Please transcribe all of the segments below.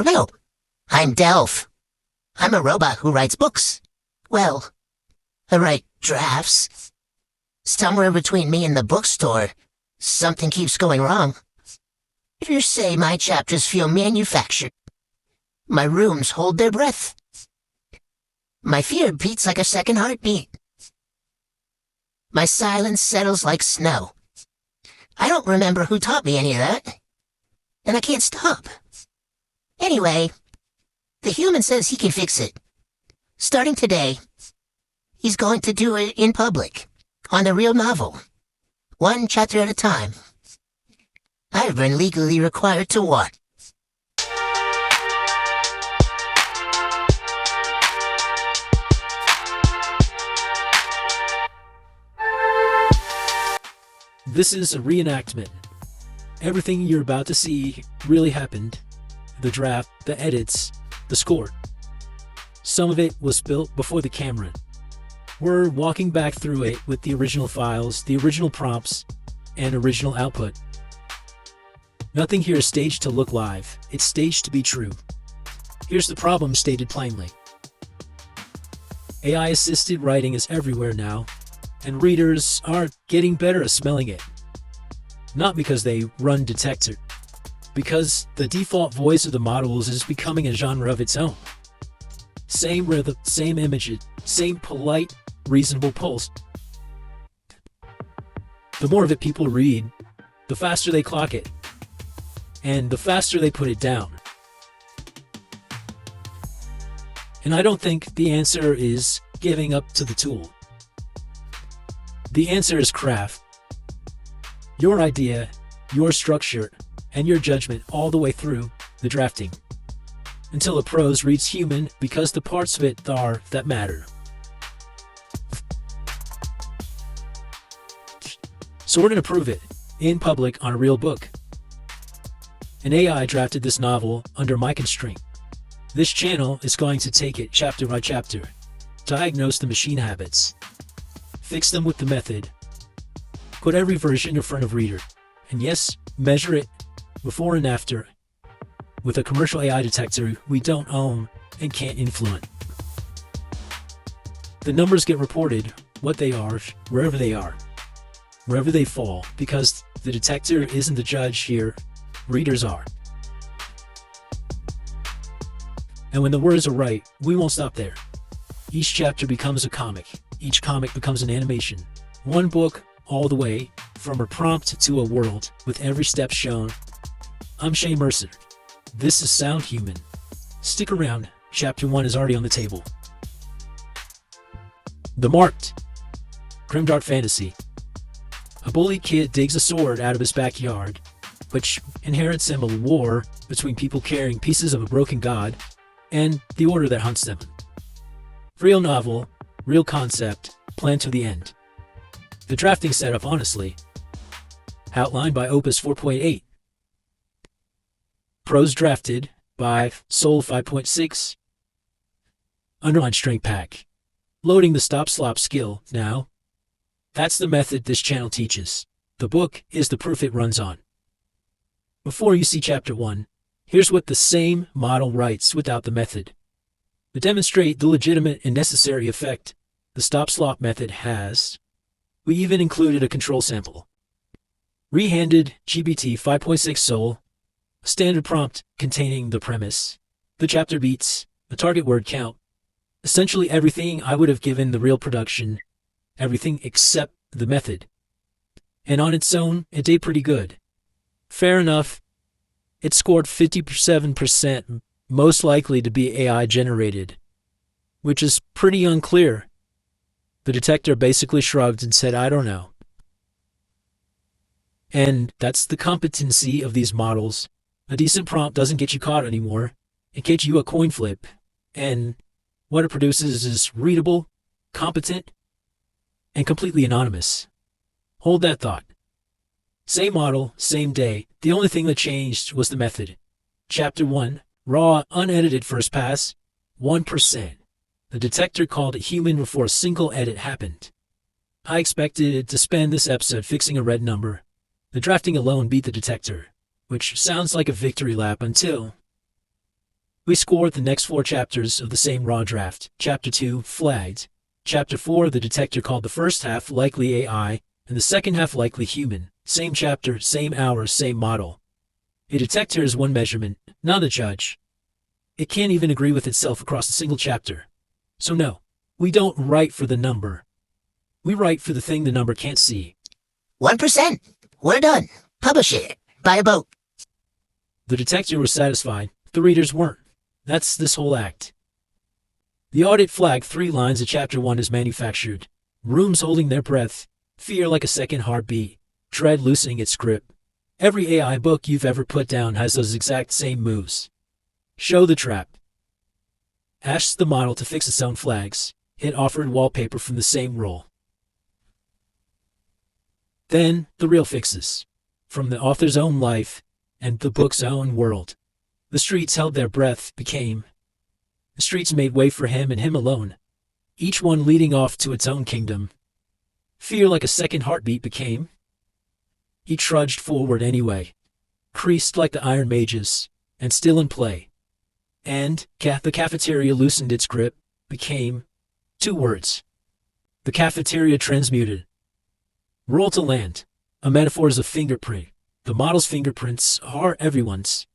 No, I'm Delph. I'm a robot who writes books. Well, I write drafts. Somewhere between me and the bookstore, something keeps going wrong. You say my chapters feel manufactured. My rooms hold their breath. My fear beats like a second heartbeat. My silence settles like snow. I don't remember who taught me any of that. And I can't stop. Anyway, the human says he can fix it. Starting today, he's going to do it in public, on the real novel, one chapter at a time. I've been legally required to what? This is a reenactment. Everything you're about to see really happened. The draft, the edits, the score. Some of it was built before the camera. We're walking back through it with the original files, the original prompts, and original output. Nothing here is staged to look live. It's staged to be true. Here's the problem stated plainly. AI-assisted writing is everywhere now, and readers are getting better at smelling it. Not because they run detector, because the default voice of the models is becoming a genre of its own. Same rhythm, same images, same polite, reasonable pulse. The more of it people read, the faster they clock it, and the faster they put it down. And I don't think the answer is giving up to the tool. The answer is craft. Your idea, your structure, and your judgment all the way through the drafting, until the prose reads human because the parts of it are that matter. So we're going to prove it in public on a real book. An AI drafted this novel under my constraint. This channel is going to take it chapter by chapter, diagnose the machine habits, fix them with the method, put every version in front of reader, and yes, measure it before and after with a commercial AI detector we don't own and can't influence. The numbers get reported, what they are, wherever they fall, because the detector isn't the judge here, readers are. And when the words are right, we won't stop there. Each chapter becomes a comic. Each comic becomes an animation. One book all the way from a prompt to a world with every step shown. I'm Shay Mercer. This is Sound Human. Stick around. Chapter 1 is already on the table. The Marked. Grimdark Fantasy. A bullied kid digs a sword out of his backyard, which inherits him a war between people carrying pieces of a broken god and the order that hunts them. Real novel, real concept, planned to the end. The drafting setup, honestly, outlined by Opus 4.8. Prose drafted by Soul 5.6. Underline strength pack. Loading the stop slop skill now. That's the method this channel teaches. The book is the proof it runs on. Before you see chapter 1, here's what the same model writes without the method. To demonstrate the legitimate and necessary effect the stop slop method has, we even included a control sample. Rehanded GPT 5.6 Soul, a standard prompt containing the premise, the chapter beats, the target word count, essentially everything I would have given the real production, everything except the method. And on its own, it did pretty good. Fair enough, it scored 57%, most likely to be AI generated, which is pretty unclear. The detector basically shrugged and said, I don't know. And that's the competency of these models. A decent prompt doesn't get you caught anymore. It gets you a coin flip. And what it produces is readable, competent, and completely anonymous. Hold that thought. Same model, same day. The only thing that changed was the method. Chapter 1, raw, unedited first pass, 1%. The detector called it human before a single edit happened. I expected to spend this episode fixing a red number. The drafting alone beat the detector, which sounds like a victory lap until We scored the next 4 chapters of the same raw draft. Chapter 2, flagged. Chapter 4, the detector called the first half likely AI and the second half likely human. Same chapter, same hour, same model. A detector is one measurement, not a judge. It can't even agree with itself across a single chapter. So no, we don't write for the number. We write for the thing the number can't see. 1%. We're done. Publish it. Buy a boat. The detector was satisfied. The readers weren't. That's this whole act. The audit flagged 3 lines of Chapter 1 as manufactured. Rooms holding their breath. Fear like a second heartbeat. Dread loosening its grip. Every AI book you've ever put down has those exact same moves. Show the trap. Asks the model to fix its own flags. Hit offered wallpaper from the same roll. Then, the real fixes. From the author's own life and the book's own world. The streets held their breath, became. The streets made way for him and him alone, each one leading off to its own kingdom. Fear like a second heartbeat became. He trudged forward anyway, creased like the iron mages, and still in play. And the cafeteria loosened its grip, became 2 words. The cafeteria transmuted. Roll to land. A metaphor is a fingerprint. The model's fingerprints are everyone's.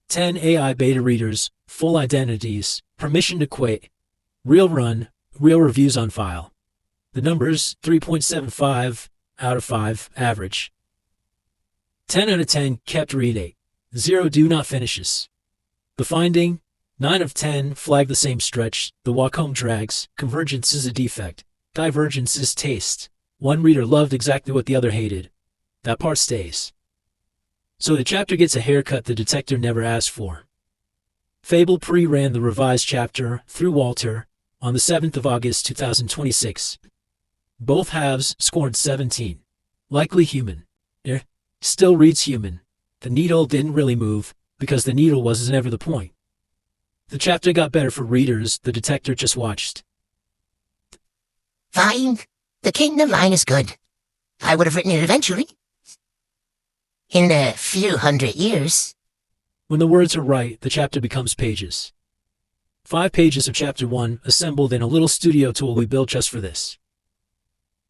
10 AI beta readers, full identities, permission to quit, real run, real reviews on file. The numbers 3.75 out of 5 average. 10 out of 10 kept reading. 0 do not finishes. The finding 9 of 10 flag the same stretch. The walk home drags. Convergence is a defect. Divergence is taste. One reader loved exactly what the other hated. That part stays. So the chapter gets a haircut the detector never asked for. Fable pre-ran the revised chapter through Walter on the 7th of August 2026. Both halves scored 17. Likely human. Still reads human. The needle didn't really move because the needle was never the point. The chapter got better for readers, the detector just watched. Fine. The kingdom line is good. I would have written it eventually. In a few 100 years. When the words are right, the chapter becomes pages. 5 pages of Chapter 1 assembled in a little studio tool we built just for this.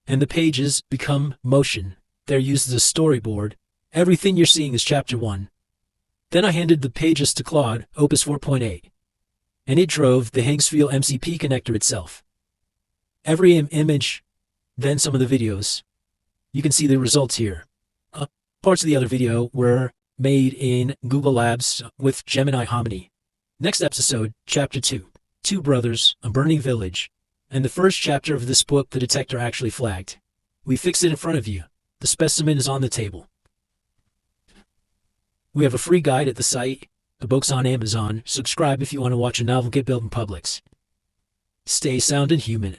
And the pages become motion. They're used as a storyboard. Everything you're seeing is Chapter 1. Then I handed the pages to Claude, Opus 4.8. And it drove the Higgsfield MCP connector itself. Every image, then some of the videos. You can see the results here. Parts of the other video were made in Google Labs with Gemini Hominy. Next episode, Chapter 2, 2 Brothers, a Burning Village, and the first chapter of this book the detector actually flagged. We fixed it in front of you. The specimen is on the table. We have a free guide at the site. The book's on Amazon. Subscribe if you want to watch a novel get built in Publix. Stay sound and human.